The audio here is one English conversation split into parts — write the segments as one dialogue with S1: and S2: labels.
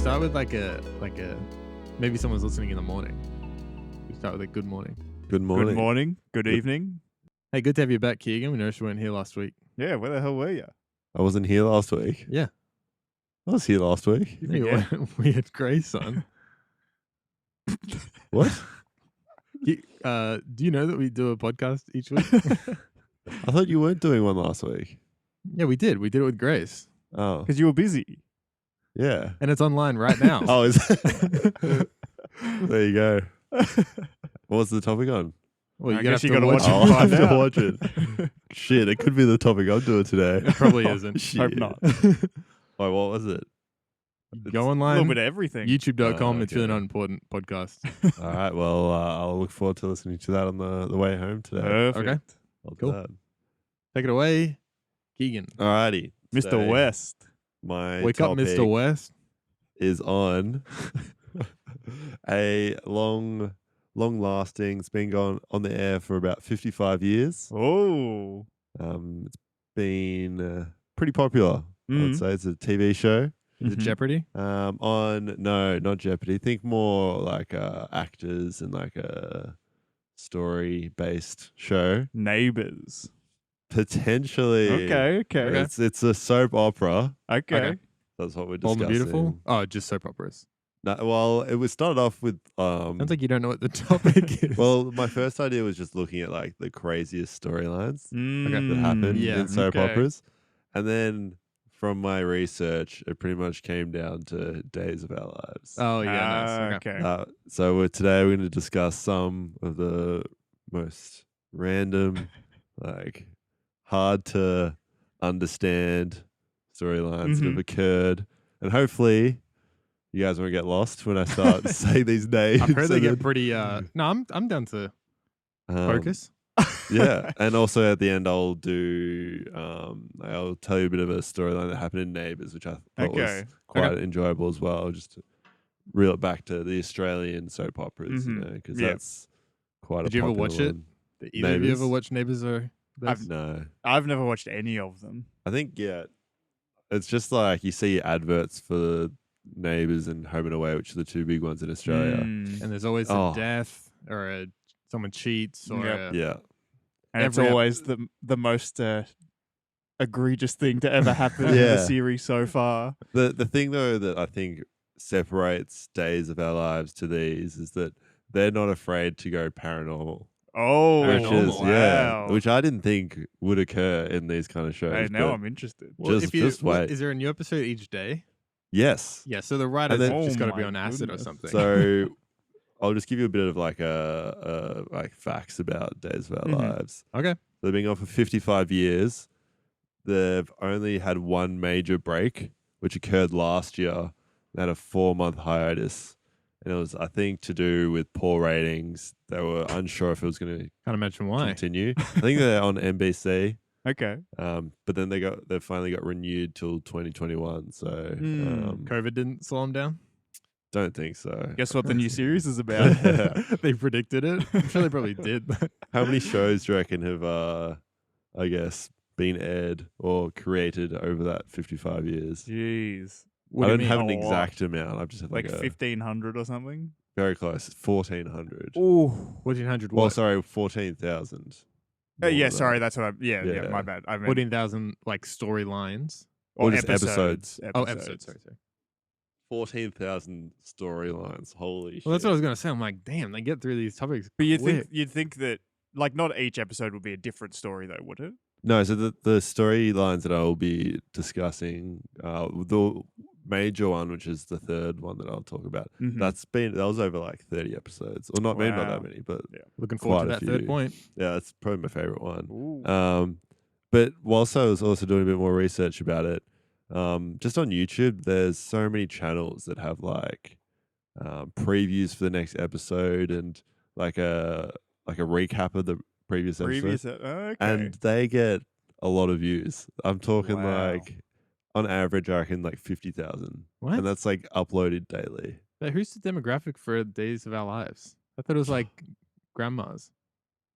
S1: start with like a maybe someone's listening in the morning. We start with a good morning.
S2: Good morning.
S3: Good morning. Good evening.
S1: Hey, good to have you back, Keagan. We noticed you weren't here last week.
S3: Yeah, where the hell were you?
S2: I wasn't here last week.
S1: Yeah.
S2: I was here last week.
S1: Give me
S3: Yeah.
S1: a weird grace, son.
S2: What?
S1: Do you know that we do a podcast each week?
S2: I thought you weren't doing one last week.
S1: Yeah, we did. We did it with Grace.
S2: Oh,
S3: Because you were busy.
S2: yeah.
S1: And it's online right now.
S2: Oh, is there you go. What's the topic on?
S1: Well,
S3: I
S1: you're
S3: guess you
S1: gotta
S3: gotta
S1: watch
S3: watch
S1: it.
S2: I'll
S3: find
S2: have to
S3: out.
S2: watch it. Shit, it could be the topic I'm doing today.
S1: It probably isn't.
S2: Shit.
S3: Hope not.
S2: Wait, what was it?
S1: Go
S3: A
S1: online.
S3: little bit of everything.
S1: YouTube.com. It's
S2: okay.
S1: really not important podcast.
S2: All right. Well, I'll look forward to listening to that on the way home today.
S3: Perfect.
S1: Okay.
S2: I'll do
S1: cool.
S2: that.
S1: Take it away, Keagan.
S2: All righty.
S3: Mr.
S2: Today,
S3: West.
S2: My
S1: Wake up,
S2: topic
S1: Mr. West.
S2: is on a long-lasting. It's been going on the air for about 55 years.
S3: Oh.
S2: It's been pretty popular. I would
S3: Mm.
S2: say it's a TV show.
S1: Is it
S3: Mhm.
S1: Jeopardy?
S2: No, not Jeopardy. Think more like actors and like a story-based show.
S3: Neighbors.
S2: Potentially.
S3: Okay.
S2: It's a soap opera.
S3: Okay.
S2: That's what we're
S1: Bold
S2: discussing.
S1: and Beautiful? Oh, just soap operas.
S2: No, well, it was started off with
S1: Sounds like you don't know what the topic is.
S2: well, my first idea was just looking at like the craziest storylines that
S3: Mm.
S2: happen
S1: Yeah.
S2: in soap
S3: Okay.
S2: operas. And then from my research, it pretty much came down to Days of Our Lives.
S1: Oh, yeah. Nice. Okay.
S3: Okay.
S2: So today we're going to discuss some of the most random, like hard to understand storylines that have occurred. And hopefully you guys won't get lost when I start saying these names.
S1: I've heard they
S2: and
S1: get
S2: then,
S1: pretty. No, I'm down to focus.
S2: Yeah, and also at the end I'll do I'll tell you a bit of a storyline that happened in Neighbours, which I thought was
S3: Okay.
S2: quite enjoyable as well. Just to reel it back to the Australian soap operas, you
S3: Mhm.
S2: know, because
S3: Yeah.
S2: that's quite.
S1: Did
S2: a
S1: you ever
S2: popular
S1: watch it?
S2: one.
S1: Did either of you ever
S2: Neighbours?
S1: watch Neighbours or those?
S2: No,
S3: I've never watched any of them.
S2: I think it's just like you see adverts for Neighbours and Home and Away, which are the two big ones in Australia.
S3: Mm.
S1: And there's always
S2: Oh.
S1: a death or someone cheats or
S3: Yep.
S2: Yeah,
S3: And it's
S1: Every ep-
S3: always the most egregious thing to ever happen in the
S2: Yeah.
S3: series so far.
S2: the thing though that I think separates Days of Our Lives to these is that they're not afraid to go paranormal.
S3: Oh,
S2: Which is
S3: wow.
S2: which I didn't think would occur in these kind of shows.
S3: Hey, now
S2: but
S3: I'm interested.
S1: Well,
S2: Just wait.
S1: Is there a new episode each day?
S2: yes.
S1: Yeah, so the writer's
S2: then-
S1: just
S3: Oh
S1: got to be
S3: my
S1: on acid
S3: goodness.
S1: or something.
S2: So I'll just give you a bit of like like facts about Days of Our
S3: Mhm.
S2: Lives.
S1: Okay.
S2: They've been on for 55 years. They've only had one major break, which occurred last year. They had a 4-month hiatus. And it was, I think, to do with poor ratings. They were unsure if it was going to
S1: Can't imagine why.
S2: continue. I think they're on NBC.
S3: Okay.
S2: But then they finally got renewed till 2021. So
S1: COVID didn't slow them down.
S2: don't think so.
S3: Guess what the new series is about?
S1: They predicted it. I'm sure they probably did.
S2: How many shows do you reckon have, I guess, been aired or created over that 55 years?
S3: Jeez.
S1: What
S2: I
S1: do you
S2: don't have an
S3: mean?
S2: exact amount. I've just had
S3: Like
S2: like a
S3: 1,500 or something?
S2: very close, 1,400.
S3: Oh.
S1: 1400
S2: Well,
S1: what?
S2: sorry, 14,000.
S3: Yeah,
S2: More than
S3: sorry,
S2: that.
S3: that's what yeah,
S2: Yeah.
S3: my bad. I meant
S1: 14,000 like storylines.
S2: Or just episodes.
S1: Oh, episodes. Sorry.
S2: 14,000 storylines. Holy shit.
S1: Well, that's what I was gonna say. I'm like, damn, they get through these topics.
S3: But
S1: quick.
S3: you'd think that like not each episode would be a different story though, would it?
S2: No, so the storylines that I will be discussing, the major one, which is the third one that I'll talk about,
S3: Mhm.
S2: that was over like 30 episodes. Or maybe not that
S3: Wow.
S2: many, but
S1: Looking forward to
S2: quite a
S1: that third
S2: few.
S1: point.
S2: yeah, that's probably my favorite one.
S3: Ooh.
S2: But whilst I was also doing a bit more research about it, just on YouTube, there's so many channels that have like previews for the next episode and like a recap of the previous episode,
S3: Okay.
S2: and they get a lot of views. I'm talking
S3: Wow.
S2: like on average, I reckon like 50,000,
S1: What?
S2: and that's like uploaded daily.
S1: But who's the demographic for Days of Our Lives? I thought it was like grandmas.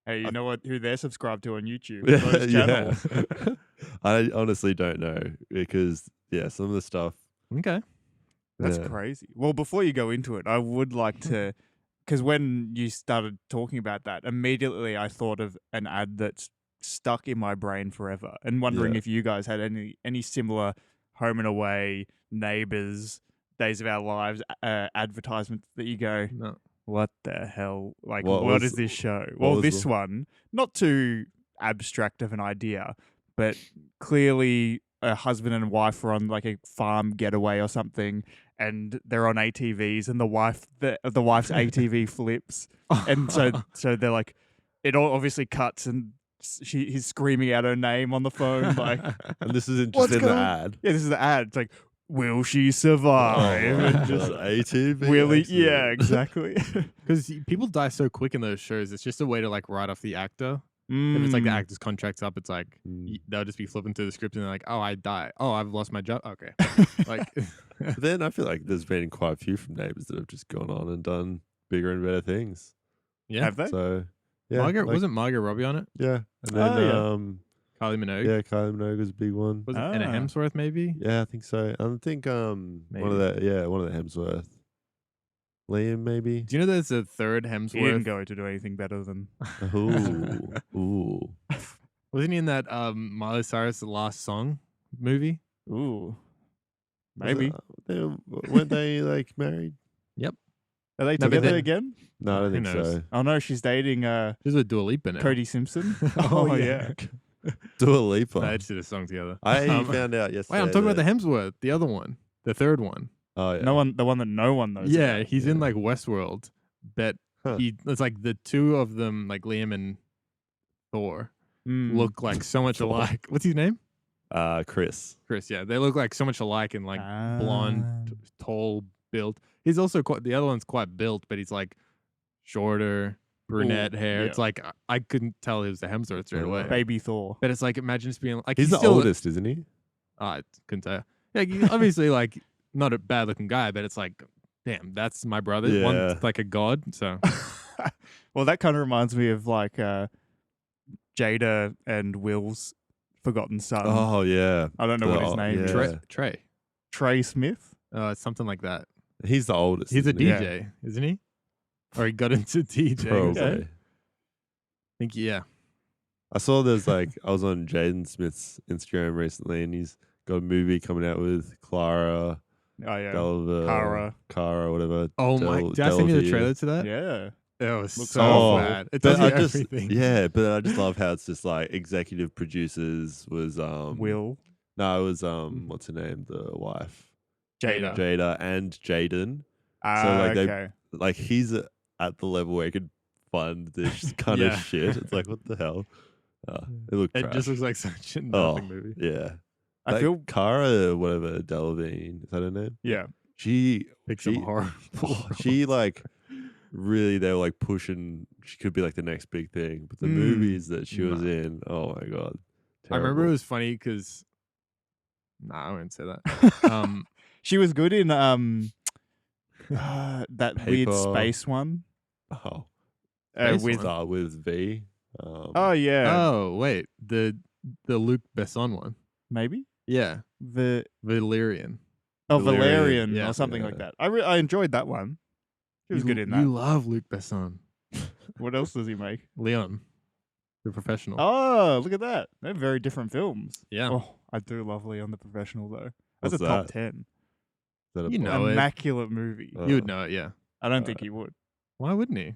S3: Hey, you know what? Who they're subscribed to on YouTube?
S2: Yeah,
S3: Those channels.
S2: I honestly don't know because some of the stuff
S1: Okay.
S3: That's
S2: Yeah.
S3: crazy. Well, before you go into it, I would like to, because when you started talking about that, immediately I thought of an ad that's stuck in my brain forever, and wondering
S2: Yeah.
S3: if you guys had any similar Home and Away, Neighbours, Days of Our Lives advertisements that you go,
S1: No.
S3: what the hell? Like,
S2: What
S3: what
S2: was-
S3: is this show?
S2: what
S3: Well,
S2: was
S3: this
S2: the-
S3: one, not too abstract of an idea, but clearly a husband and wife are on like a farm getaway or something, and they're on ATVs, and the wife's ATV flips, and so they're like, it all obviously cuts, and he's screaming out her name on the phone, like,
S2: And this isn't just
S3: What's
S2: in the
S3: going-
S2: ad.
S3: yeah, this is the ad. It's like, will she survive?
S2: my
S3: And just
S2: God, ATV.
S3: really,
S2: accident.
S3: yeah, exactly.
S1: Because people die so quick in those shows. It's just a way to like write off the actor. If it's like the
S3: Mm.
S1: actor's contract's up, it's like
S2: Mm.
S1: they'll just be flipping through the script and they're like, "Oh, I die. Oh, I've lost my job. Okay." Like,
S2: But then I feel like there's been quite a few from Neighbours that have just gone on and done bigger and better things.
S1: yeah.
S3: Have they?
S2: So yeah,
S1: Margaret
S2: like-
S1: wasn't Margaret Robbie on it?
S2: Yeah, and then
S1: Kylie Minogue.
S2: yeah, Kylie Minogue was a big one.
S1: Was it Anna
S3: Ah.
S1: Hemsworth maybe?
S2: Yeah, I think so. I think one of the Hemsworth, Liam maybe.
S1: Do you know there's a third
S3: He didn't
S1: Hemsworth?
S3: go to do anything better than.
S2: Ooh.
S1: Wasn't he in that Miley Cyrus The Last Song movie?
S3: Ooh,
S2: Was
S3: maybe.
S2: weren't they like married?
S3: Are they
S1: No, but
S3: together
S1: then-
S3: again?
S2: No, I don't
S1: Who
S2: think
S1: knows?
S2: so.
S3: Oh no, she's dating
S1: There's a Dua Lipa now.
S3: Cody Simpson.
S1: Oh, yeah.
S2: Dua Lipa.
S1: They just did a song together.
S2: I
S1: Um,
S2: found out yesterday.
S1: Wait, I'm talking about the
S2: that-
S1: Hemsworth, the other one, the third one.
S2: Oh yeah.
S3: The one that no one knows.
S1: Yeah,
S3: about.
S1: he's in
S2: Yeah.
S1: like Westworld, but
S2: Huh.
S1: it's like the two of them, like Liam and Thor,
S3: Mm.
S1: look like so much
S2: Thor.
S1: alike. What's his name?
S2: Chris.
S1: Chris. Yeah, they look like so much alike and like blonde, tall, built. He's also quite. The other one's quite built, but he's like shorter, brunette hair.
S3: yeah.
S1: It's like I couldn't tell he was the Hemsworth straight away.
S3: Baby Thor.
S1: But it's like imagine just being like
S2: He's the
S1: still,
S2: oldest, isn't he?
S1: I couldn't tell. Yeah, he's obviously like not a bad looking guy, but it's like, damn, that's my brother.
S2: Yeah.
S1: One's like a god. So
S3: Well, that kind of reminds me of like Jada and Will's forgotten son.
S2: Oh yeah.
S3: I don't know what his
S2: Oh,
S3: name
S2: yeah.
S3: is.
S1: Trey.
S3: Trey Smith.
S1: It's something like that.
S2: He's the oldest.
S1: He's a
S2: isn't he?
S1: DJ, isn't he? Or he got into DJ.
S2: Probably.
S3: Okay.
S1: I think yeah.
S2: I saw there's like I was on Jaden Smith's Instagram recently, and he's got a movie coming out with Clara,
S3: Oh yeah.
S2: Cara, whatever.
S1: Oh my! Did I send you the trailer to that?
S3: Yeah.
S1: It was
S3: Looks
S1: so
S2: awful.
S1: bad. It
S2: But
S1: does
S2: I
S1: you
S2: just
S1: everything.
S2: yeah, but I just love how it's just like executive producers was
S3: Will.
S2: No, it was what's her name? The wife.
S3: Jada.
S2: Jada and Jaden.
S3: Ah,
S2: like, they-
S3: okay.
S2: Like he's at the level where he could fund this kind
S1: Yeah.
S2: of shit. It's like what the hell? It looked
S1: It
S2: trash.
S1: just looks like such a
S2: oh,
S1: nothing movie.
S2: yeah.
S3: I
S2: Like,
S3: feel.
S2: Cara, whatever, Delevingne, is that her name?
S3: Yeah.
S2: She
S1: Pick some
S2: she-
S1: horror.
S2: she like really they were like pushing she could be like the next big thing. But the
S3: Mm.
S2: movies that she was
S1: Nah.
S2: in, oh my god.
S1: I remember it
S2: terrible.
S1: was funny because. Nah, I wouldn't say that.
S3: She was good in that weird
S2: Paper.
S3: space one.
S2: Oh,
S1: Space
S3: With
S1: one?
S2: start with V.
S3: oh yeah,
S1: Oh wait, the Luc Besson one.
S3: maybe
S1: Yeah,
S3: the
S1: Valerian.
S2: Valerian,
S3: Valerian
S1: yeah.
S3: or something like
S2: Yeah.
S3: that. I enjoyed that one. He was good in that.
S1: You love Luc Besson.
S3: What else does he make?
S1: Leon, the professional.
S3: Oh, look at that! They're very different films.
S1: Yeah.
S3: Oh, I do love Leon the Professional though. That's
S2: What's
S3: a top
S2: that?
S3: 10.
S2: Is that a
S1: You
S2: plot?
S1: know it.
S3: Immaculate movie.
S2: Oh.
S1: You would know it, yeah.
S3: I don't think he would.
S1: Why wouldn't he?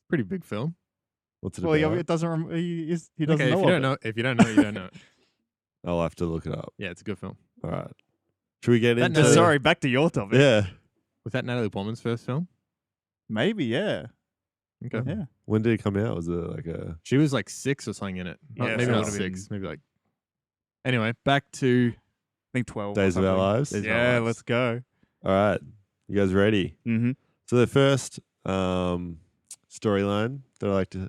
S1: Pretty big film.
S2: What's it
S3: Well,
S2: about?
S3: it doesn't. He doesn't
S1: Okay,
S3: know.
S1: if you
S3: of
S1: don't
S3: it.
S1: know, if you don't know, you don't know.
S2: I'll have to look it up.
S1: Yeah, it's a good film.
S2: All right. Should we get
S1: That
S2: into?
S1: knows-
S3: Sorry, back to your topic.
S2: Yeah.
S1: Was that Natalie Portman's first film?
S3: Maybe. Yeah.
S1: Okay.
S3: Yeah.
S2: When did it come out? Was it like a?
S1: She was like 6 or something in it.
S3: Yeah,
S1: Maybe
S3: so it
S1: not
S3: would've
S1: 6. Maybe like. Anyway, back to
S3: I think 12.
S2: Days of Our Lives?
S1: Days of Our
S3: Yeah,
S1: Lives.
S3: let's go.
S2: All right. You guys ready?
S3: Mm-hmm.
S2: So the first storyline that I like to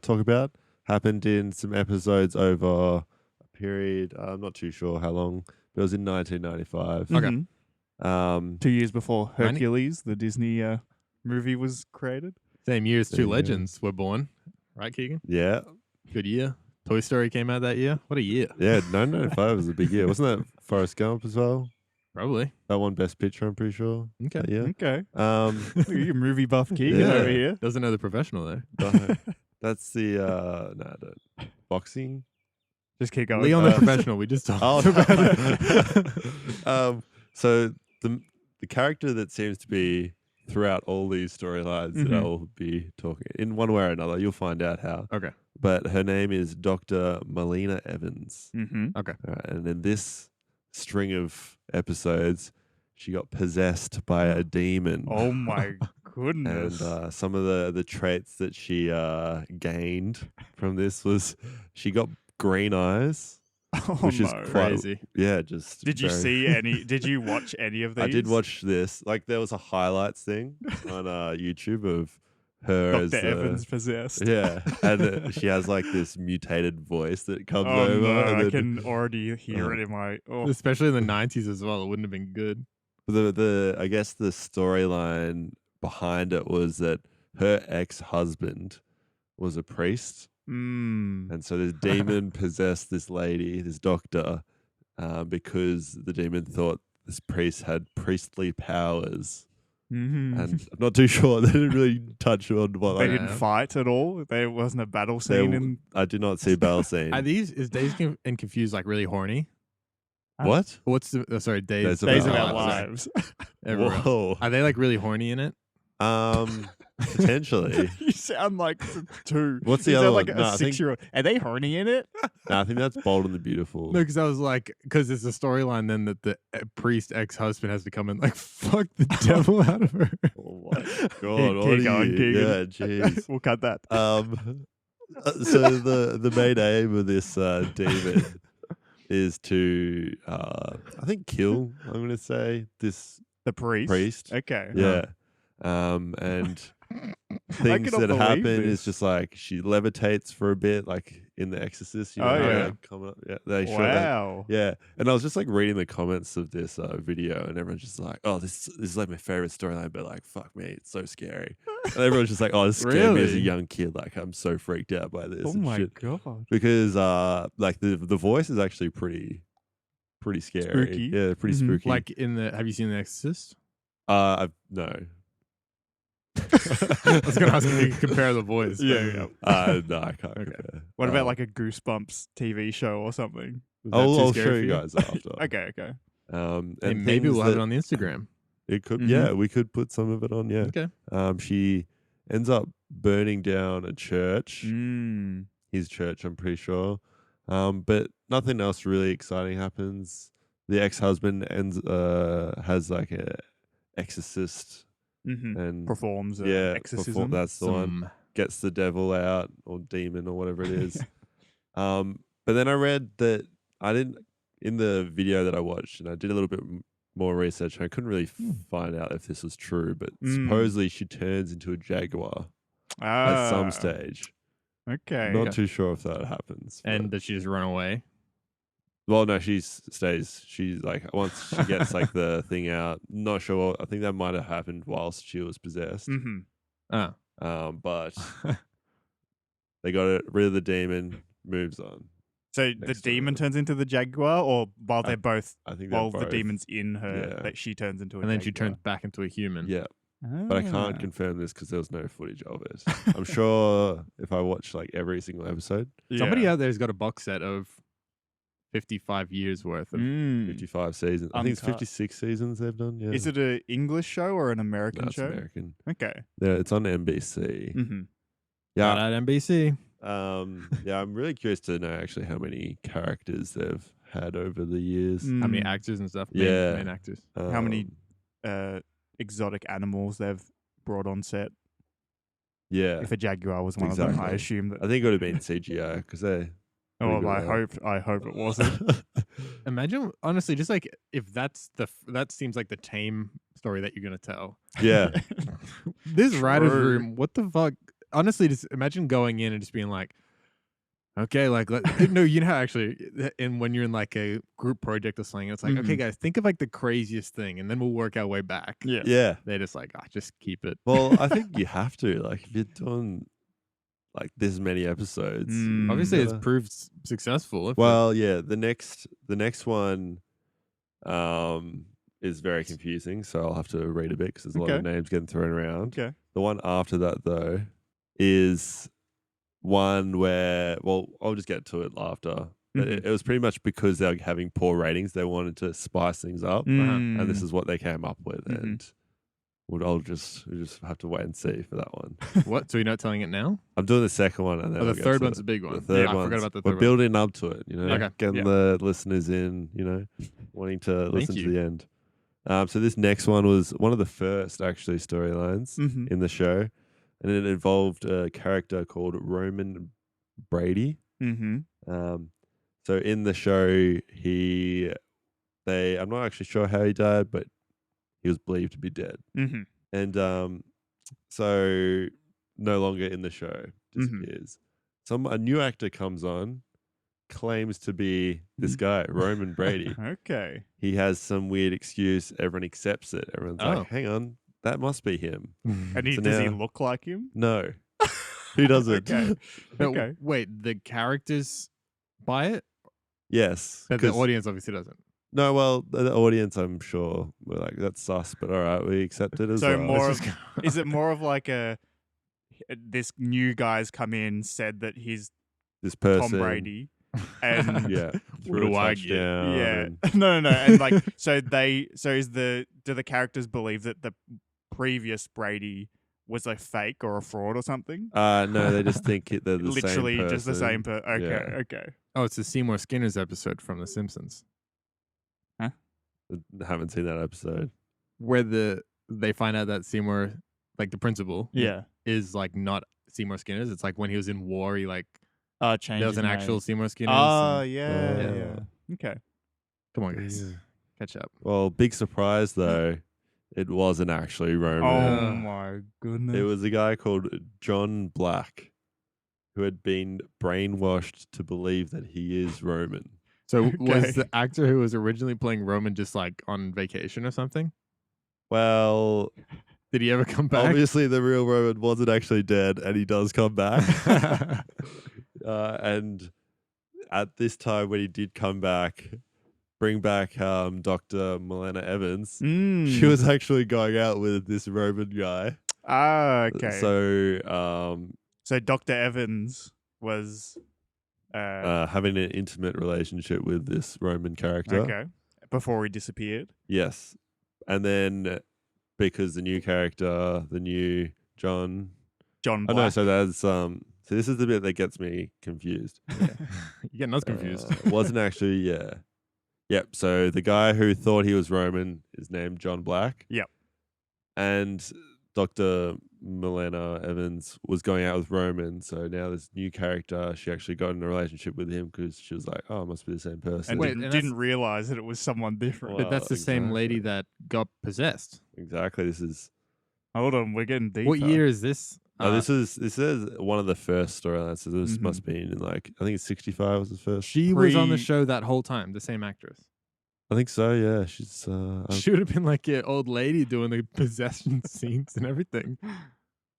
S2: talk about happened in some episodes over a period. I'm not too sure how long, but it was in 1995.
S1: Okay.
S3: 2 years before
S1: 90?
S3: Hercules, the Disney movie, was created.
S1: same year as
S2: There
S1: two
S2: you go.
S1: legends were born. Right, Keegan?
S2: Yeah.
S1: Good year. Toy Story came out that year. What a year.
S2: Yeah. 1995 was a big year. Wasn't that Forrest Gump as well?
S1: Probably.
S2: That won Best Picture, I'm pretty sure.
S1: Okay.
S2: Yeah.
S3: Okay.
S2: Look
S3: at you, movie buff Keagan
S2: Yeah.
S3: over here.
S1: Doesn't know the professional there.
S2: That's the no, I don't. Boxing.
S3: Just keep going.
S1: Leon the professional. We just talked
S2: Oh,
S1: about it.
S2: So the character that seems to be throughout all these storylines that
S3: Mhm.
S2: I'll be talking in one way or another, you'll find out how.
S1: Okay.
S2: But her name is Dr. Melina Evans.
S3: Mm-hmm.
S1: Okay.
S2: And in this string of episodes, she got possessed by a demon.
S3: Oh my
S2: And
S3: goodness.
S2: some of the traits that she gained from this was she got green eyes, which is quite
S1: Crazy.
S2: yeah. Just
S3: Did you
S2: very-
S3: see any? Did you watch any of these?
S2: I did watch this. Like there was a highlights thing on YouTube of her as
S3: Dr. Evans possessed.
S2: yeah, and she has like this mutated voice that comes
S3: Oh
S2: over.
S3: no,
S2: and
S3: I
S2: then
S3: can already hear it in my. Oh.
S1: Especially in the 90s as well. It wouldn't have been good.
S2: the I guess the storyline behind it was that her ex-husband was a priest.
S3: Mm.
S2: And so this demon possessed this lady, this doctor, because the demon thought this priest had priestly powers.
S3: Mm-hmm.
S2: And I'm not too sure. They didn't really touch on what
S3: They
S2: I
S3: didn't fight at all. There wasn't a battle scene in.
S2: I did not see battle scene.
S1: Are these, is Dazed and Confused like really horny?
S2: What?
S1: What's the, sorry,
S2: Days
S1: Days,
S3: Days of
S2: Our
S3: Our
S2: Lives.
S3: Lives.
S1: Everyone.
S2: Whoa.
S1: Are they like really horny in it?
S2: Potentially.
S3: You sound like two.
S2: What's the
S3: you
S2: other
S3: sound like
S2: one?
S3: a
S2: No, I think-
S3: 6-year-old. Are they horny in it?
S2: No, I think that's Bold and the Beautiful.
S1: No, because I was like, because it's a storyline then that the priest ex-husband has to come and like fuck the devil out of her.
S2: Oh my god!
S3: Keep
S2: What are
S3: going,
S2: you?
S3: Keegan.
S2: Yeah, jeez.
S3: We'll cut that.
S2: So the main aim of this demon is to I think kill. I'm gonna say this
S3: The priest.
S2: priest.
S3: Okay.
S2: Yeah. And things
S3: cannot
S2: that
S3: believe
S2: happen
S3: this.
S2: is just like she levitates for a bit, like in The Exorcist. You know,
S3: Oh,
S2: how,
S1: yeah.
S2: like, come up, yeah. They show that.
S3: Wow.
S2: Yeah, and I was just like reading the comments of this video, and everyone's just like, "Oh, this is like my favorite storyline," but like, fuck me, it's so scary. And everyone's just like, "Oh, this scared me as a
S1: Really?
S2: young kid. Like, I'm so freaked out by this."
S3: Oh
S2: and
S3: my
S2: shit.
S3: god.
S2: Because like the voice is actually pretty scary.
S3: Spooky.
S2: Yeah, pretty
S3: Mhm.
S2: spooky.
S1: Like in the, have you seen The Exorcist?
S2: No.
S1: I was gonna ask if you could compare the voice.
S3: Yeah.
S2: No, I can't.
S1: Okay.
S2: compare.
S3: What about like a Goosebumps TV show or something?
S1: Was that
S2: I'll
S1: too
S2: show
S1: scary for
S2: you guys after.
S3: Okay. Okay.
S2: And
S1: Hey, maybe
S2: things
S1: we'll have
S2: that
S1: it on the Instagram.
S2: It could,
S3: Mhm.
S2: yeah, we could put some of it on. Yeah.
S1: Okay.
S2: She ends up burning down a church.
S3: Mm.
S2: His church, I'm pretty sure. But nothing else really exciting happens. The ex-husband has like a exorcist
S3: Mm-hmm.
S2: and
S3: Performs
S2: yeah,
S3: exorcism.
S2: that's the one. Gets the devil out or demon or whatever it is. But then I read that I didn't in the video that I watched, and I did a little bit more research. And I couldn't really find out if this was true, but supposedly she turns into a jaguar at some stage.
S3: Okay.
S2: Not too sure if that happens.
S1: And
S2: but-
S1: does she just run away?
S2: well, no, she stays. She's like once she gets like the thing out. Not sure. I think that might have happened whilst she was possessed.
S3: Mm-hmm.
S1: Oh.
S2: But they got rid of the demon. Moves on.
S3: So the
S2: Next
S3: demon
S2: story.
S3: turns into the jaguar, or while they're both,
S2: I think
S3: while
S2: they're
S3: the
S2: both.
S3: demon's in her,
S2: Yeah.
S3: that she turns into a
S1: And then she
S3: jaguar.
S1: turns back into a human.
S2: Yeah, but I can't
S3: Ah.
S2: confirm this because there was no footage of it. I'm sure if I watch like every single episode,
S1: Somebody
S3: Yeah.
S1: out there's got a box set of 55 years worth of.
S3: Mm.
S2: 55 seasons. I think it's
S3: Uncut.
S2: 56 seasons they've done. Yeah,
S3: Is it an English show or an American
S2: no, it's
S3: show?
S2: American.
S3: Okay.
S2: Yeah, it's on NBC.
S3: Mm-hmm.
S2: Yeah,
S1: Not at NBC.
S2: yeah. I'm really curious to know actually how many characters they've had over the years.
S1: How many
S3: Mm.
S1: actors and stuff?
S2: Yeah.
S1: Main actors.
S3: How many
S2: Um,
S3: exotic animals they've brought on set?
S2: Yeah,
S3: If a jaguar was one of them, I
S2: Exactly.
S3: assume that.
S2: I think it would have been CGI because they.
S3: Oh,
S2: pretty good
S3: I hope it wasn't.
S1: Imagine, honestly, just like if that's that seems like the tame story that you're gonna tell.
S2: Yeah,
S1: This writer's
S3: True.
S1: room, what the fuck? Honestly, just imagine going in and just being like, okay, like no, you know how actually, and when you're in like a group project or something, it's like, okay,
S3: Mhm.
S1: guys, think of like the craziest thing, and then we'll work our way back.
S3: Yeah.
S2: yeah.
S1: They're just like, just keep it.
S2: Well, I think you have to like if you're doing like this many episodes.
S3: Mm.
S1: Obviously, it's
S2: gotta-
S1: proved successful. If
S2: Well, yeah. The next one, is very confusing, so I'll have to read a bit because there's a lot of
S3: Okay.
S2: names getting thrown around.
S3: Okay.
S2: The one after that, though, is one where, well, I'll just get to it after. But it was pretty much because they're having poor ratings. They wanted to spice things up, and this is what they came up with. And we'll just have to wait and see for that one.
S1: What? So you're not telling it now?
S2: I'm doing the second one, and then
S1: Oh, the
S2: we'll get
S1: third
S2: to
S1: one's a big one.
S2: The third
S1: I
S2: one.
S1: forgot about the
S2: We're
S1: third one.
S2: building up to it, you know,
S1: Okay.
S2: getting the listeners in, you know, wanting to listen to
S1: you.
S2: the end. So this next one was one of the first actually storylines in the show, and it involved a character called Roman Brady. So in the show, I'm not actually sure how he died, but he was believed to be dead. And so no longer in the show, disappears. A new actor comes on, claims to be this guy, Roman Brady.
S3: Okay.
S2: He has some weird excuse. Everyone accepts it. Everyone's like, hang on, that must be him.
S3: And
S2: So
S3: does he
S2: now-
S3: look like him?
S2: No. Who doesn't?
S3: Okay.
S1: No,
S3: Okay.
S1: Wait, the characters buy it?
S2: Yes.
S1: But the
S2: 'cause-
S1: audience obviously doesn't.
S2: No, well, the audience, I'm sure, were like, that's sus, but all right, we accept it as
S3: So
S2: well.
S3: more
S1: Let's
S3: of,
S1: just
S3: is it more of like this new guy's come in, said that he's
S2: This person.
S3: Tom Brady, and
S2: Yeah.
S1: What
S2: threw a
S1: do I get?
S2: touchdown
S3: yeah,
S2: and-
S3: no, and like do the characters believe that the previous Brady was a fake or a fraud or something?
S2: No, they just think they're the
S3: Literally
S2: same person.
S3: just the same Okay,
S2: Yeah.
S3: okay.
S1: Oh, it's the Seymour Skinner's episode from The Simpsons,
S2: I haven't seen that episode.
S1: where they find out that Seymour, like the principal,
S3: Yeah.
S1: is like not Seymour Skinner's. It's like when he was in war, he like
S3: Change.
S1: there was an actual Seymour Skinner's.
S3: Oh
S1: and-
S3: yeah. Okay.
S1: Come on, guys,
S2: Yeah.
S1: catch up.
S2: Well, big surprise though, it wasn't actually Roman.
S3: Oh my goodness.
S2: It was a guy called John Black who had been brainwashed to believe that he is Roman.
S1: So
S3: Okay.
S1: was the actor who was originally playing Roman just like on vacation or something?
S2: Well,
S1: Did he ever come back?
S2: obviously the real Roman wasn't actually dead, and he does come back. And at this time, when he did come back, bring back Dr. Milena Evans, she was actually going out with this Roman guy.
S3: okay.
S2: So
S3: Dr. Evans was
S2: having an intimate relationship with this Roman character.
S3: okay before he disappeared.
S2: Yes. And then because the new character, the new John.
S3: John
S2: Oh
S3: Black.
S2: no, so that's so this is the bit that gets me confused.
S1: You're getting us confused.
S2: Wasn't actually, yeah. Yep. So the guy who thought he was Roman is named John Black.
S3: Yep.
S2: And Dr. Milena Evans was going out with Roman. So now this new character, she actually got in a relationship with him because she was like, oh, it must be the same person.
S3: and
S1: Wait,
S3: didn't,
S1: and
S3: didn't realize that it was someone different.
S2: Well,
S1: But that's the same lady that got possessed.
S2: Exactly. This is
S3: Hold on, we're getting deeper.
S1: What year is this?
S2: this is one of the first storylines. So this must be in like, I think it's 65 was the first.
S1: She was on the
S3: pre-
S1: show that whole time, the same actress.
S2: I think so, yeah. She's
S1: She would have been like an old lady doing the possession scenes and everything.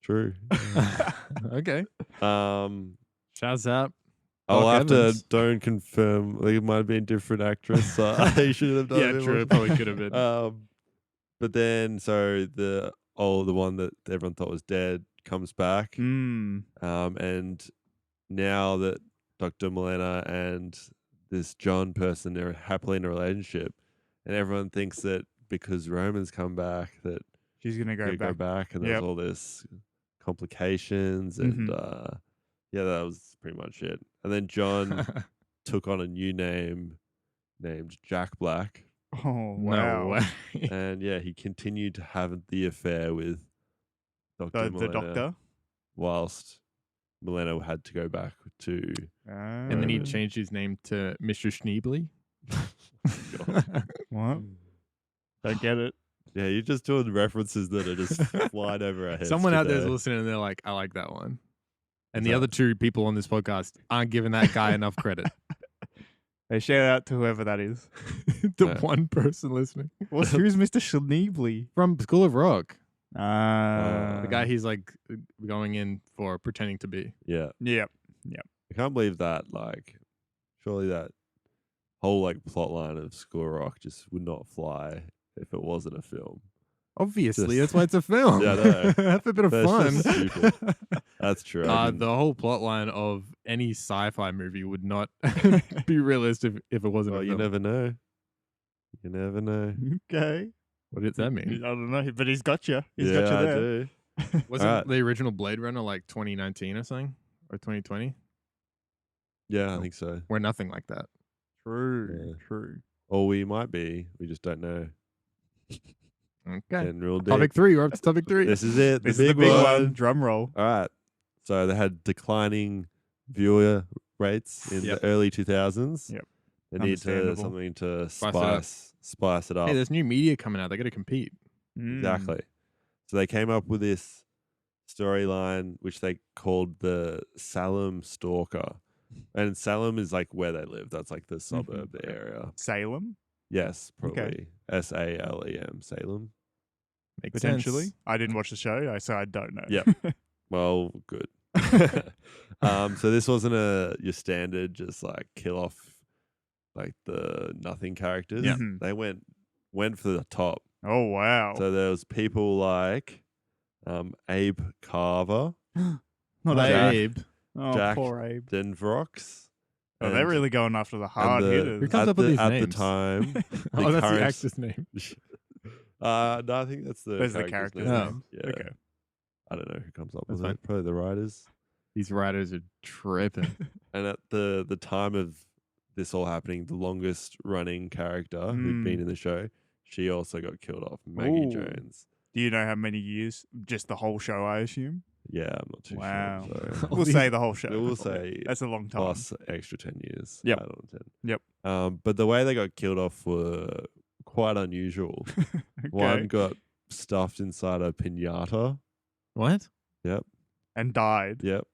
S2: true.
S1: Okay. Shouts out.
S2: I'll
S1: Doc
S2: have
S1: Evans.
S2: to don't confirm. Like, it might have been a different actress. So I should have done
S1: Yeah,
S2: it.
S1: true. It probably could have been.
S2: But then, so the one that everyone thought was dead comes back.
S3: Mm.
S2: And now that Dr. Milena and this John person are happily in a relationship, and everyone thinks that because Roman's come back, that
S3: She's gonna go
S2: they
S3: back.
S2: go back, and there's
S3: Yep.
S2: all this complications, and yeah, that was pretty much it. And then John took on a new name named Jack Black,
S3: Oh
S1: No
S3: wow.
S1: way.
S2: and yeah, he continued to have the affair with Dr.
S3: The
S2: Milena,
S3: doctor.
S2: whilst Milena had to go back to.
S1: And then he
S2: Roman.
S1: changed his name to Mr. Schneebly.
S3: What? Don't get it.
S2: Yeah, you're just doing references that are just flying over our heads.
S1: Someone out there's
S2: today.
S1: listening and they're like, I like that one. And
S2: What's
S1: the
S2: that?
S1: other two people on this podcast aren't giving that guy enough credit.
S3: Hey, shout out to whoever that is.
S1: The
S2: Yeah.
S1: one person listening.
S3: Who's Mr. Schneebly?
S1: From School of Rock.
S3: The
S1: The guy he's like going in for pretending to be.
S2: Yeah,
S3: Yep.
S2: I can't believe that. Like, surely that whole like plot line of School Rock just would not fly if it wasn't a film.
S1: Obviously,
S2: Just-
S1: that's why it's a film.
S2: Yeah, I know.
S1: Have a bit of
S2: But it's
S1: fun.
S2: just stupid. That's true. I can-
S1: The whole plot line of any sci-fi movie would not be realistic if it wasn't
S2: well,
S1: a
S2: you
S1: film.
S2: never know. You never know.
S3: Okay.
S1: What does that
S3: I
S1: mean?
S3: don't know, but he's got you. He's
S2: yeah,
S3: got you
S2: I
S3: there.
S2: do.
S1: Wasn't
S2: Alright.
S1: the original Blade Runner like 2019 or something? Or 2020?
S2: Yeah, I think so.
S1: We're nothing like that.
S3: True.
S2: Yeah.
S3: True.
S2: Or we might be. We just don't know.
S1: Okay.
S2: Getting real deep.
S1: Topic 3. We're up to topic 3.
S2: This is it.
S3: This
S2: the
S3: is the
S2: big
S3: big
S2: one.
S3: one. Drum roll.
S2: All right. So they had declining viewer rates in
S1: Yep.
S2: the early 2000s.
S3: Yep.
S2: They need
S3: Understandable.
S2: something to
S1: Spice it up.
S2: spice it up.
S1: Hey, there's new media coming out. They got to compete.
S3: Mm.
S2: Exactly. So they came up with this storyline, which they called the Salem Stalker. And Salem is like where they live. That's like the suburb area.
S3: Salem,
S2: Yes,
S3: Okay.
S2: probably. SALEM, Salem.
S1: Makes
S3: potentially.
S1: sense.
S3: I didn't watch the show, so I don't know.
S2: Yep. Well, good. So this wasn't your standard just like kill off like the nothing characters.
S3: Yeah. Mhm.
S2: They went for the top.
S3: Oh, wow.
S2: So there was people like Abe Carver,
S3: Not
S2: Jack-
S3: Abe. Oh,
S2: Jack
S3: poor Abe.
S2: Denvrox.
S3: Oh, they're
S2: and-
S3: really going after the
S2: and
S3: hard
S2: the-
S3: hitters.
S1: Who comes
S2: at
S1: up with
S2: the,
S1: these
S2: at
S1: names?
S2: the time.
S1: Oh, that's
S2: current-
S1: the actor's name.
S2: No, I think that's the
S3: There's the
S2: character's
S3: character's
S1: name.
S2: name. Yeah.
S3: Okay.
S2: I don't know who comes up
S1: That's
S2: with
S1: fine.
S2: it. Probably the writers.
S1: These writers are tripping.
S2: And at the time of this all happening, the longest running character who'd been in the show, she also got killed off. Maggie
S3: Ooh.
S2: Jones.
S3: Do you know how many years? Just the whole show, I assume.
S2: Yeah, I'm not too
S3: Wow.
S2: sure. So
S3: We'll say the whole show.
S2: we'll say
S3: That's a long time.
S2: plus extra 10 years.
S3: Yep.
S2: add on 10.
S3: Yep.
S2: But the way they got killed off were quite unusual.
S3: Okay.
S2: One got stuffed inside a pinata.
S1: What?
S3: And died.
S2: Yep.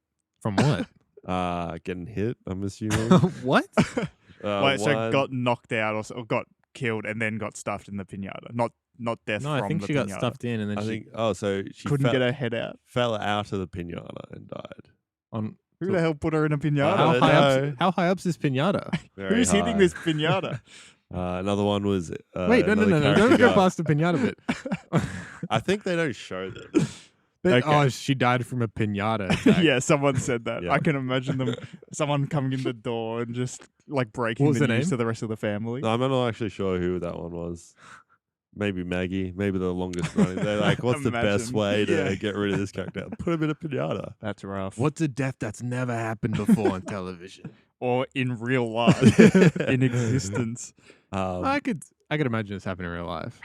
S1: From what?
S2: Getting hit, I'm assuming.
S1: What?
S3: Wait, so
S2: one-
S3: got knocked out or got killed and then got stuffed in the pinata. Not death
S1: No,
S3: from
S1: I think
S3: the
S1: she
S3: pinata.
S1: got stuffed in and then
S2: I
S1: she
S2: think, so she
S3: Couldn't
S2: fell,
S3: get her head out.
S2: fell out of the pinata and died.
S1: on.
S3: Who the hell put her in a pinata?
S1: How
S2: don't
S1: high
S2: know.
S1: up's, how high up's this pinata?
S2: Very
S3: Who's hitting
S2: high.
S3: this pinata?
S2: Another one was.
S1: Wait, no.
S2: another
S1: Don't
S2: character
S1: go
S2: got-
S1: past the pinata bit.
S2: I think they don't show this.
S3: Okay.
S1: Oh, she died from a pinata attack.
S3: Yeah, someone said that.
S2: Yeah.
S3: I can imagine someone coming in the door and just like breaking
S1: What was
S3: the
S1: the
S3: news
S1: name?
S3: to the rest of the family.
S2: No, I'm not actually sure who that one was. Maybe Maggie. Maybe the longest running. They're like, what's the best
S3: Imagine.
S2: way to
S3: Yeah.
S2: get rid of this character? Put him in a pinata.
S3: That's rough.
S1: What's a death that's never happened before on television?
S3: Or in real life, in existence.
S1: I could imagine this happening in real life.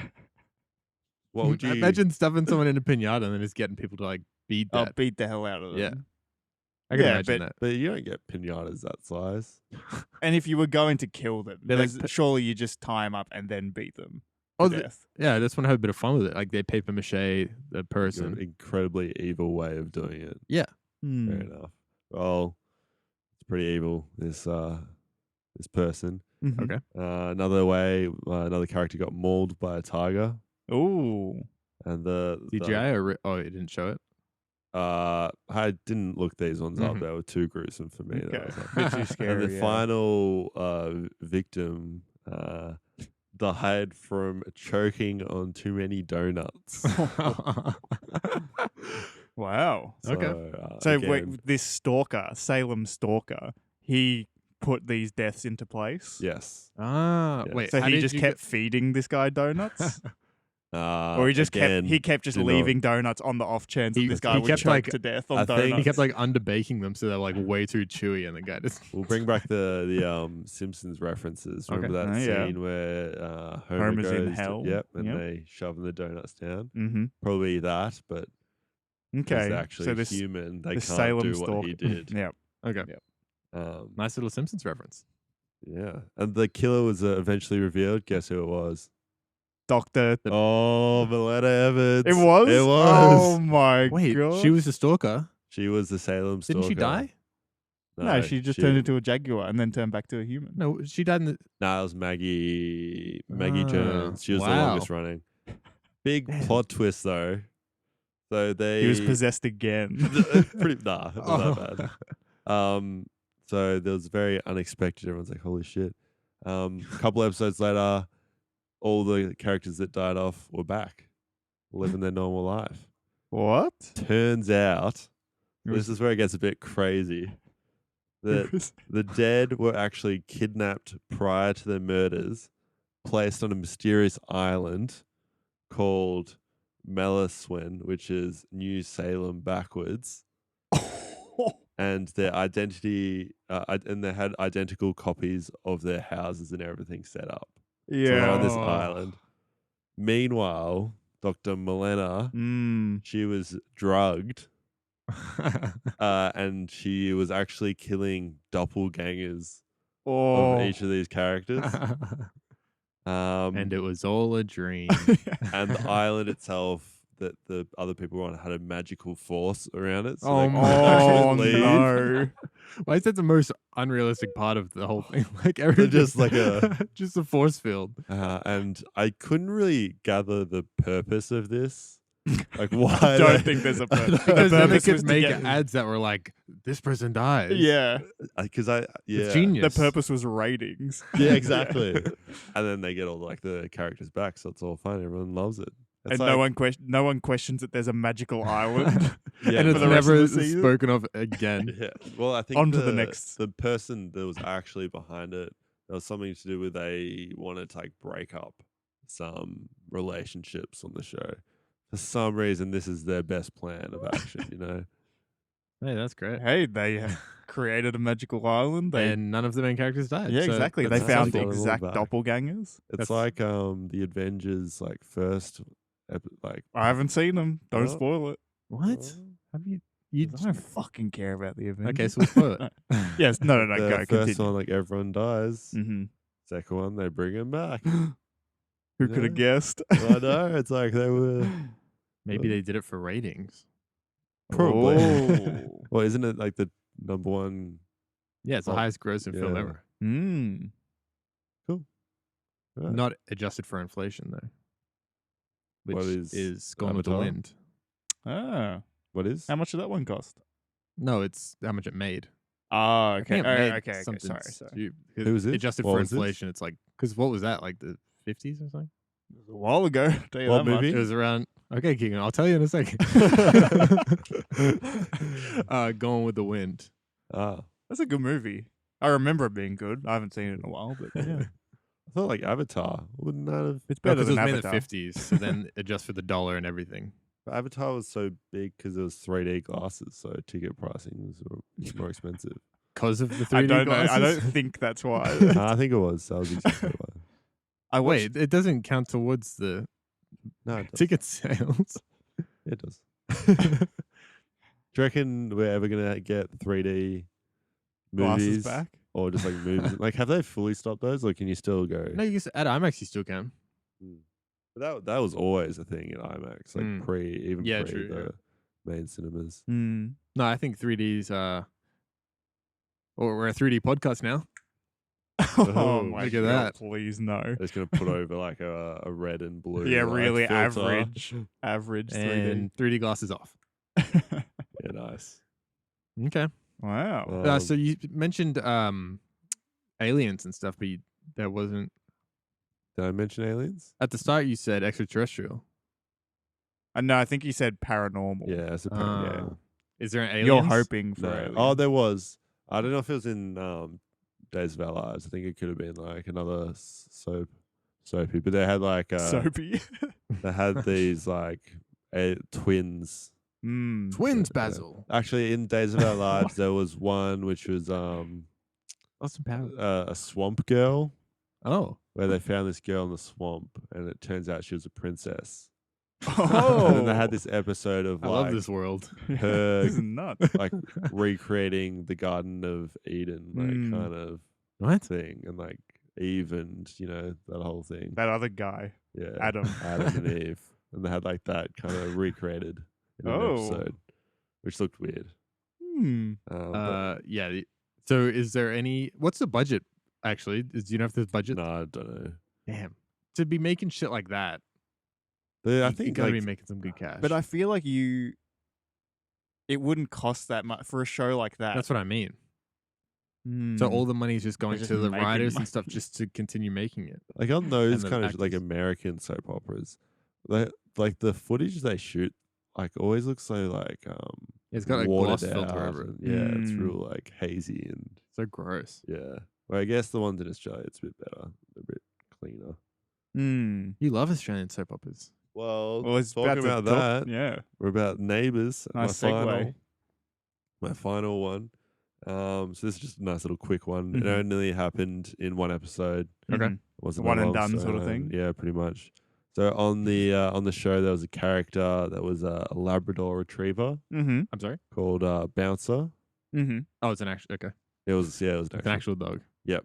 S2: What would you
S1: Imagine stuffing someone in a pinata and then just getting people to like beat
S3: I'll
S1: that.
S3: beat the hell out of them.
S1: Yeah. I can
S3: Yeah,
S1: imagine
S3: but-
S1: that.
S2: But you don't get pinatas that size.
S3: And if you were going to kill them,
S1: They're like
S3: there's- surely you just tie them up and then beat them
S1: Oh,
S3: to death.
S1: yeah, I just want to have a bit of fun with it. Like they paper mache the
S2: An
S1: person.
S2: incredibly evil way of doing it. Fair
S3: Hmm.
S2: enough. Well, it's pretty evil. This person.
S3: Mhm.
S1: Okay.
S2: Another way, another character got mauled by a tiger,
S3: Ooh.
S2: and the
S1: CGI or it didn't show it.
S2: I didn't look these ones up.
S1: Mhm.
S2: They were too gruesome for me.
S3: Okay.
S2: That was like-
S3: Bit too
S2: and
S3: scary.
S2: the
S3: yeah.
S2: final victim died from choking on too many donuts.
S3: Wow.
S1: Okay.
S3: So
S2: again,
S3: wait, this stalker, Salem stalker, he put these deaths into place.
S2: yes.
S1: Ah,
S2: Yeah.
S1: wait.
S3: So
S1: how
S3: he
S1: did
S3: just
S1: you
S3: kept feeding this guy donuts, or he just
S2: again,
S3: kept just
S2: did not-
S3: leaving donuts on the off chance that
S1: He-
S3: this guy
S1: he
S3: would
S1: kept,
S3: choke
S1: like-
S3: to death
S2: I
S3: on
S2: think-
S3: donuts.
S1: He kept like underbaking them so they're like way too chewy, and the guy just
S2: We'll bring back the Simpsons references. Remember
S1: Okay.
S2: that
S3: Oh, yeah.
S2: scene where
S3: Homer's
S2: Homer
S3: in
S2: goes to-
S3: hell.
S2: yep, and
S3: Yep.
S2: they shove the donuts down.
S3: Mm-hmm.
S2: Probably that, but
S3: Okay.
S2: he's actually
S3: so this
S2: human. They
S3: the
S2: can't
S3: Salem
S2: do
S3: stalker.
S2: what he did.
S3: Yeah.
S1: okay.
S2: Um,
S1: Nice little Simpsons reference.
S2: yeah, and the killer was eventually revealed. Guess who it was?
S3: Doctor.
S2: Oh, Milena Evans.
S3: It was.
S2: It was.
S3: Oh my
S1: Wait,
S3: god.
S1: she was a stalker.
S2: She was the Salem stalker.
S1: Didn't she die?
S3: No, she just turned into a jaguar and then turned back to a human.
S1: No, she died in the.
S2: No, it was Maggie
S1: Ah,
S2: Jones. She was the
S1: wow.
S2: longest running. Big
S1: Man.
S2: plot twist though. So they
S3: He was possessed again.
S2: pretty not that bad. So there was very unexpected. Everyone's like, "Holy shit!" A couple episodes later, all the characters that died off were back, living their normal life.
S3: What?
S2: Turns out,
S3: It was-
S2: this is where it gets a bit crazy, that the dead were actually kidnapped prior to their murders, placed on a mysterious island called Meliswin, which is New Salem backwards. And their identity, and they had identical copies of their houses and everything set up. So they're on this
S3: Oh.
S2: island. Meanwhile, Dr. Milena, she was drugged, and she was actually killing doppelgangers of each of these characters.
S1: And it was all a dream.
S2: And the island itself that the other people were on had a magical force around it. So
S1: Oh
S2: they
S1: my-
S2: couldn't actually
S3: Oh
S2: leave.
S3: no.
S1: Why is that the most unrealistic part of the whole thing? Like everything,
S2: just like
S1: just a force field.
S2: And I couldn't really gather the purpose of this. Like why?
S3: I don't think there's a purpose.
S1: Because then they
S3: purpose was
S1: could
S3: to
S1: make
S3: get-
S1: ads that were like, "This person dies."
S3: Yeah.
S2: Because
S1: It's
S2: yeah,
S1: genius.
S3: The purpose was ratings.
S2: yeah, exactly. And then they get all like the characters back, so it's all fine. Everyone loves it. It's
S3: And no one questions that there's a magical island.
S2: Yeah,
S1: and
S2: for
S1: it's
S2: the rest
S1: never
S3: of the season?
S1: spoken of again.
S2: Yeah. Well, I think
S3: On to the next.
S2: the person that was actually behind it, there was something to do with they wanted to like break up some relationships on the show. For some reason, this is their best plan of action. You know.
S1: Hey, that's great.
S3: Hey, they created a magical island. They,
S1: And none of the main characters died.
S3: yeah,
S1: so
S3: exactly. They
S1: that's
S3: found
S2: the
S1: cool.
S3: exact
S2: back.
S3: doppelgangers.
S2: It's
S1: That's-
S2: like the Avengers like first like
S3: I haven't seen them. Don't
S2: Oh.
S3: spoil it.
S1: What? Have you? You
S3: I don't fucking care about the Avengers.
S1: okay? So we'll spoil it.
S3: Yes. No.
S2: the
S3: Go.
S2: first
S3: Continue.
S2: one like everyone dies.
S3: Mm-hmm.
S2: Second one they bring him back.
S3: Who could have guessed?
S2: I know it's like they were
S1: Maybe they did it for ratings.
S2: probably.
S3: Oh.
S2: Well, isn't it like the number one?
S1: Yeah, it's the
S2: Oh,
S1: highest grossing film
S2: yeah.
S1: ever.
S3: Mm.
S2: Right.
S1: Not adjusted for inflation though. Which
S2: What
S1: is,
S2: is
S1: Gone with the
S2: Avatar?
S1: Wind.
S3: Ah.
S2: What is?
S3: How much did that one cost?
S1: No, it's how much it made.
S3: Oh,
S1: I
S3: okay.
S1: think
S3: Oh,
S1: it made
S3: okay.
S1: something
S3: Sorry.
S1: stupid.
S2: Who was it?
S1: Adjusted
S2: What
S1: for
S2: was this?
S1: inflation, it's like because what was that like the 50s or something?
S3: It was a while ago. I'll tell you
S2: What
S3: that much.
S2: movie?
S1: It was around. Okay, Keegan, I'll tell you in a second. Going with the Wind.
S2: Ah,
S3: That's a good movie. I remember it being good. I haven't seen it in a while, but yeah,
S2: I thought like Avatar. Wouldn't that have?
S3: it's
S1: No,
S3: better
S1: 'cause it
S3: than
S1: was made in
S3: Avatar.
S1: the 50s, so then adjust for the dollar and everything.
S2: But Avatar was so big because it was 3D glasses, so ticket pricing was more expensive.
S1: Because of the 3D
S3: I don't
S1: glasses?
S3: know. I don't think that's why.
S2: I think it was. That was exactly why.
S3: I watched.
S1: Wait, it doesn't count towards the
S2: No, it does.
S1: ticket sales.
S2: It does. Do you reckon we're ever gonna get 3D
S3: Glasses
S2: movies
S3: back.
S2: or just like movies? Like, have they fully stopped those, or can you still go?
S1: No, you can, at IMAX you still can.
S2: But that was always a thing in IMAX, like
S1: Mm.
S2: even
S1: Yeah,
S2: pre
S1: true,
S2: the main cinemas.
S3: Mm.
S1: No, I think 3D's. Or we're a 3D podcast now.
S3: Oh my
S1: look at
S3: god!
S1: that.
S3: Please no.
S2: They're just gonna put over like a red and blue.
S3: Yeah,
S2: like,
S3: really
S2: filter.
S3: average 3D.
S1: And 3D glasses off.
S2: Yeah, nice.
S1: Okay.
S3: Wow.
S1: So you mentioned aliens and stuff, but that wasn't
S2: Did I mention aliens?
S1: at the start. You said extraterrestrial.
S3: No, I think you said paranormal.
S2: Yeah, it's a
S1: Uh, Is there an alien?
S3: You're hoping for
S2: No.
S3: aliens.
S2: Oh, there was. I don't know if it was in Days of Our Lives. I think it could have been like another soapy, but they had like
S3: Soapy.
S2: they had these like twins.
S3: Mm.
S1: Twins,
S2: Yeah.
S1: Basil.
S2: Actually, in Days of Our Lives, there was one which was
S1: Austin Powers.
S2: a swamp girl,
S1: Oh.
S2: where they found this girl in the swamp, and it turns out she was a princess.
S3: Oh.
S2: And then they had this episode of
S1: I
S2: like
S1: love this world.
S2: her
S3: This is nuts.
S2: like recreating the Garden of Eden, like
S3: Mm.
S2: kind of
S1: What?
S2: thing, and like Eve and that whole thing.
S3: That other guy,
S2: Yeah,
S3: Adam.
S2: Adam and Eve, and they had like that kind of recreated in an
S3: Oh.
S2: episode, which looked weird.
S3: Hmm.
S2: But
S1: Yeah. So is there any? What's the budget? Actually, do you know if there's budget?
S2: no, I don't know.
S1: Damn. To be making shit like that,
S2: I
S1: you
S2: think
S1: gotta
S2: like
S1: be making some good cash.
S3: But I feel like it wouldn't cost that much for a show like that.
S1: that's what I mean. So all the money is just going
S3: just
S1: to the
S3: making
S1: writers
S3: money.
S1: and stuff just to continue making it.
S2: Like on those
S1: the
S2: kind of like
S1: actors.
S2: American soap operas, like the footage they shoot, like always looks so like
S1: It's got a
S2: watered
S1: gloss filter
S2: out
S1: over it.
S2: and, yeah, it's
S3: Mm.
S2: real like hazy and
S1: So gross.
S2: yeah. Well, I guess the ones in Australia it's a bit better, a bit cleaner.
S1: You love Australian soap operas.
S2: Well,
S3: It's
S2: talking about that,
S3: Yeah.
S2: we're about Neighbours.
S3: Nice
S2: my
S3: segue.
S2: final one. So this is just a nice little quick one. It
S3: Mhm.
S2: only happened in one episode.
S1: Okay.
S3: Mhm.
S2: It wasn't
S3: One
S2: a
S3: and
S2: long
S3: done sort of
S2: storyline.
S3: thing?
S2: Yeah, pretty much. So on the show there was a character that was a Labrador Retriever
S3: Mm-hmm.
S1: I'm sorry?
S2: called Bouncer.
S3: Mm-hmm.
S1: Oh, it's an actual. Okay.
S2: It was an
S1: It's an actual dog.
S2: Yep.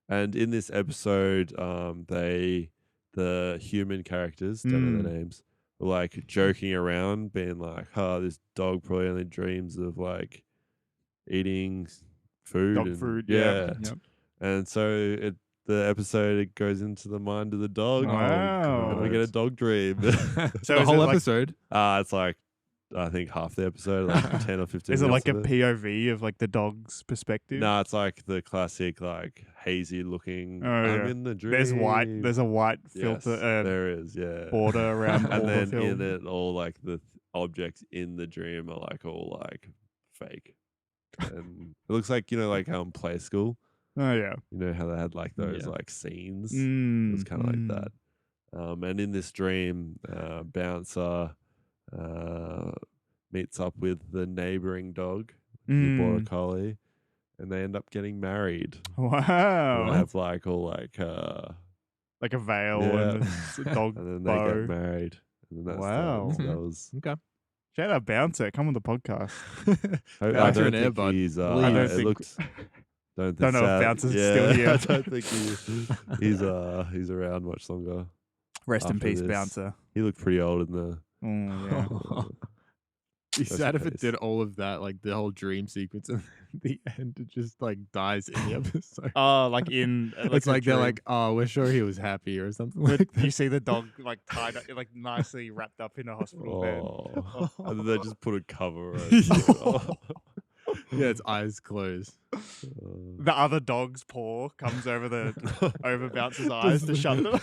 S2: And in this episode, the human characters, don't know their names, were like joking around, being like, this dog probably only dreams of like eating food.
S3: Dog
S2: and,
S3: food.
S2: Yeah.
S3: Yep.
S2: And so the episode it goes into the mind of the dog.
S3: Wow.
S2: And we get a dog dream.
S1: So the
S3: is
S1: whole
S3: it like-
S1: episode.
S2: It's like I think half the episode, like 10 or 15
S3: Is it
S2: minutes
S3: like a
S2: of it.
S3: POV of like the dog's perspective?
S2: No, it's like the classic, like hazy looking.
S3: Oh,
S2: I'm
S3: yeah.
S2: in the dream.
S3: There's a white
S2: Yes,
S3: filter
S2: there is, yeah.
S3: border around all
S2: And
S3: the
S2: then
S3: film.
S2: in it, all like the objects in the dream are like all like fake. And it looks like like Play School.
S3: Oh yeah.
S2: You know how they had like those
S1: Yeah.
S2: like scenes. It was kind of like that. And in this dream, Bouncer meets up with the neighboring dog, the border collie, and they end up getting married. And
S3: Wow.
S2: they have like all like
S3: Like a veil
S2: Yeah.
S3: and a dog
S2: and then they
S3: bow.
S2: get married. And then that's
S3: Wow.
S2: that was
S1: Okay.
S3: Shout out Bouncer, come on the podcast.
S2: I
S1: Bouncer
S2: don't
S1: and
S2: think
S1: Airbud,
S2: he's
S1: please.
S3: I don't
S2: it
S3: think-
S2: looked don't
S3: Don't know if
S2: sad.
S3: Bouncer's
S2: Yeah,
S3: still here.
S2: I don't think he's around much longer.
S3: Rest in
S2: After
S3: peace,
S2: this.
S3: Bouncer.
S2: He looked pretty old in the
S3: Yeah.
S1: Be
S2: Rest
S1: sad
S2: in
S1: if it
S2: peace.
S1: did all of that, like the whole dream sequence, and the end it just like dies in the episode.
S3: Oh, like in
S1: It's
S3: a
S1: like they're
S3: dream.
S1: like, oh, we're sure he was happy or something
S3: But
S1: like
S3: you
S1: that.
S3: see the dog like tied up, like nicely wrapped up in a hospital bed.
S2: Oh. And then they just put a cover over
S1: Yeah.
S2: it. Oh.
S1: Yeah, its eyes closed.
S3: The other dog's paw comes over over Bouncer's eyes to shut them.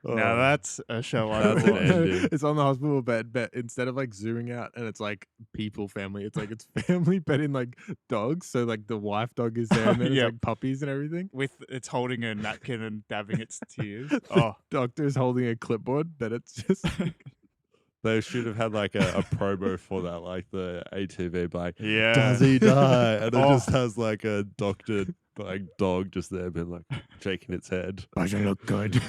S3: Now that's a show I
S2: That's an
S3: watch.
S2: ending.
S1: It's on the hospital bed, but instead of like zooming out and it's like people, family, it's like it's family, but in like dogs. So like the wife dog is there, and then it's
S3: Yep.
S1: like puppies and everything.
S3: With it's holding a napkin and dabbing its tears. Oh,
S1: Doctor's holding a clipboard, but it's just
S2: They should have had like a promo for that, like the ATV, like,
S3: yeah.
S2: does he die? And it
S3: Oh.
S2: just has like a doctored like dog just there, being like shaking its head.
S1: doesn't look good.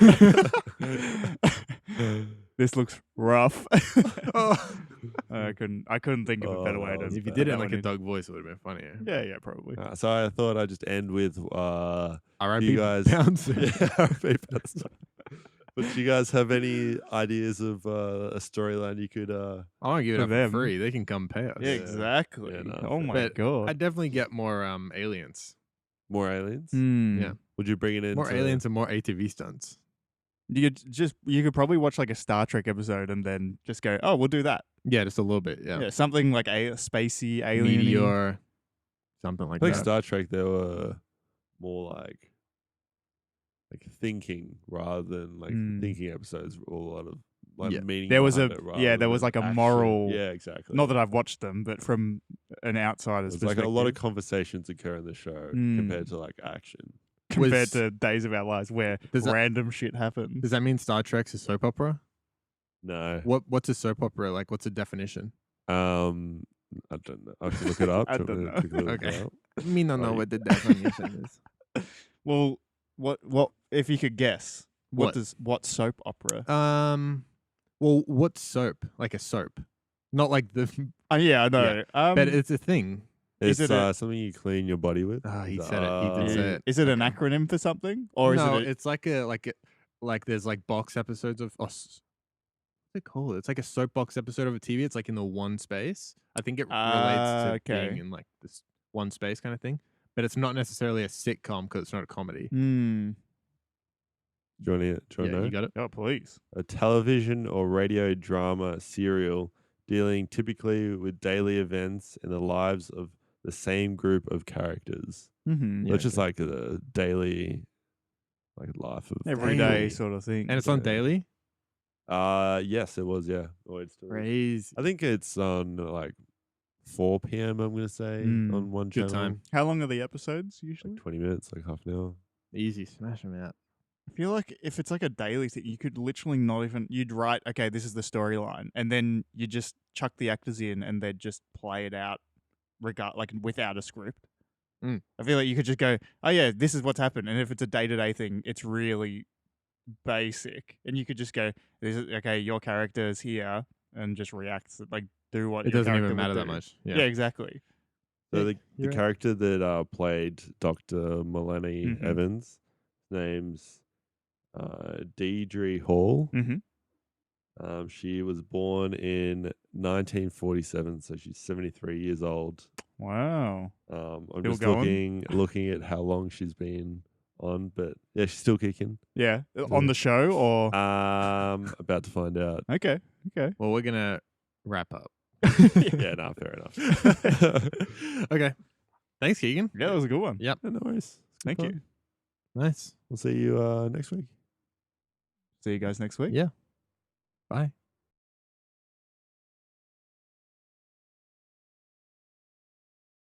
S3: This looks rough.
S1: Oh.
S3: I couldn't think of a better way to.
S1: If you
S2: bad.
S1: did it
S3: that
S1: in like
S3: one
S1: a
S3: in.
S1: dog voice, it would have been funnier.
S3: Yeah, probably.
S2: So I thought I'd just end with
S1: R.I.P.
S2: you guys.
S1: Bouncer.
S2: Yeah, R.I.P. Bouncer. But do you guys have any ideas of a storyline you could?
S1: I want to give it
S3: For
S1: up
S3: them.
S1: for free. They can come pay us.
S3: Yeah, exactly.
S2: Yeah, no,
S3: oh
S2: fair.
S3: my
S1: But
S3: god.
S1: I'd definitely get more aliens.
S2: More aliens?
S3: Hmm.
S1: Yeah.
S2: Would you bring it in?
S1: More aliens and more ATV stunts.
S3: You could probably watch like a Star Trek episode and then just go, oh, we'll do that.
S1: Yeah, just a little bit. Yeah.
S3: Yeah, something like a spacey alien.
S1: Meteor. Something like
S2: Like
S1: that.
S2: Star Trek, they were more like thinking rather than like thinking episodes. A lot of like
S1: Yeah.
S2: meaning.
S3: There was
S2: behind it rather
S3: there
S2: than
S3: was like a
S2: action.
S3: moral.
S2: Yeah, exactly.
S3: Not that I've watched them, but from an outsider's
S2: It's like a lot of
S3: perspective,
S2: conversations occur in the show
S3: Mm.
S2: compared to like action.
S3: compared
S1: Was-
S3: to Days of Our Lives where
S1: Does that-
S3: random shit happens.
S1: Does that mean Star Trek's a soap opera?
S2: No.
S1: What's a soap opera? Like, what's the definition?
S2: I don't know. I can look it up.
S3: I
S2: Do you want
S3: don't
S2: me to
S3: know.
S2: quickly look it
S1: Okay.
S2: up?
S1: Me don't know
S2: Right.
S1: what the definition is.
S3: Well, what if you could guess? What soap opera?
S1: Well, what's soap? Like a soap, not like the.
S3: Yeah, I know.
S1: But it's a thing.
S3: Is
S2: It's
S3: it a-
S2: something you clean your body with.
S1: Ah, he said it. He did say it.
S3: Is it an acronym for something, or
S1: no,
S3: is it?
S1: it's like like there's like box episodes of. What's it called? It's like a soap box episode of a TV. It's like in the one space. I think it relates to being
S3: okay.
S1: in like this one space kind of thing. But it's not necessarily a sitcom because it's not a comedy.
S3: Hmm.
S2: Do you want to
S1: Yeah,
S2: know?
S1: you got it.
S3: Oh, please.
S2: A television or radio drama serial dealing typically with daily events in the lives of the same group of characters.
S3: Mm-hmm.
S2: So
S1: Yeah,
S2: it's just
S1: okay.
S2: like the daily life of
S3: Everyday
S1: Daily.
S3: sort of thing.
S1: And it's on
S2: Yeah.
S1: daily?
S2: Yes, it was, yeah. Oh, it's still is.
S1: Crazy.
S2: I think it's on like 4 p.m. I'm gonna say on one
S1: Good
S2: channel.
S1: time.
S3: How long are the episodes usually?
S2: Like 20 minutes, like half an hour.
S1: Easy. Smash them out.
S3: I feel like if it's like a daily thing, you could literally not even. You'd write, okay, this is the storyline, and then you just chuck the actors in, and they'd just play it out, without a script.
S1: Mm.
S3: I feel like you could just go, oh yeah, this is what's happened, and if it's a day-to-day thing, it's really basic, and you could just go, this is okay, your character's here, and just react, like do what
S1: It
S3: your
S1: doesn't
S3: character
S1: even
S3: would
S1: matter that
S3: do.
S1: much.
S3: Yeah, exactly.
S2: So
S1: Yeah,
S2: the
S1: you're right.
S2: character that played Dr. Melanie
S3: Mhm.
S2: Evans, name's Deidre Hall.
S3: Mm-hmm.
S2: She was born in 1947, so she's 73 years old.
S3: Wow.
S2: I'm
S3: Still
S2: just
S3: going?
S2: looking at how long she's been on, but yeah, she's still kicking.
S3: Yeah, on the show or
S2: About to find out.
S3: okay.
S1: Well, we're going to wrap up.
S2: Yeah, no, fair enough.
S1: Okay. Thanks, Keegan.
S3: Yeah, that was a good one.
S1: Yep.
S2: Yeah, no worries. It's good
S3: Thank you.
S2: fun.
S1: Nice.
S2: We'll see you next week.
S3: See you guys next week.
S1: Yeah. Bye.